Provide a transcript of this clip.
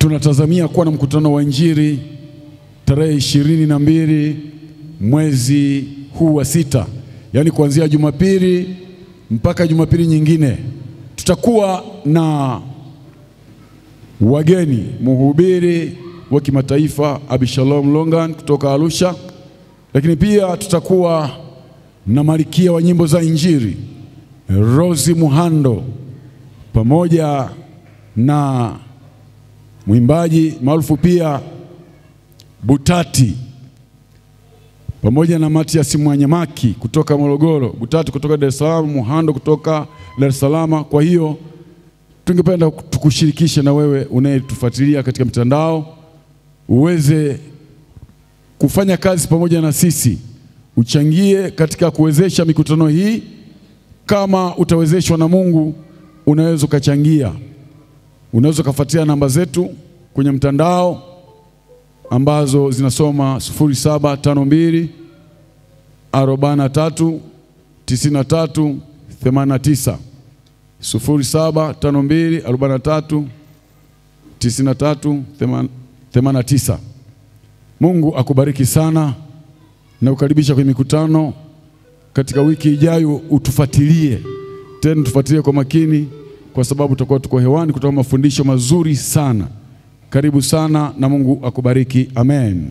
tunatazamia kuwa na mkutano wa Injili tarehe 22 mwezi huu wa 6, yani kuanzia Jumapili mpaka Jumapili nyingine. Tutakuwa na wageni, mhubiri wa kimataifa Abishalom Longan kutoka Arusha, lakini pia tutakuwa na malikia wa nyimbo za Injili Rose Muhando, pamoja na mwimbaji maarufu pia Butati, pamoja na Matias Mwanyamaki kutoka Morogoro, Butati kutoka Dar es Salaam, Muhando kutoka Dar es Salaam. Kwa hiyo tungependa tukushirikishe na wewe unayetufuatilia katika mtandao uweze kufanya kazi pamoja na sisi, uchangie katika kuwezesha mikutano hii. Kama utawezeshwa na Mungu, unaweza ukachangia. Unaweza kufuatia namba zetu kwenye mtandao ambazo zinasoma 0752 43 93 89, 0752 43 93 89. Mungu akubariki sana na ukaribisha kwenye mikutano katika wiki ijayo. Utufuatilie tena, tufuatilie kwa makini, kwa sababu tutakuwa tuko hewani kutoa mafundisho mazuri sana. Karibu sana na Mungu akubariki. Amen.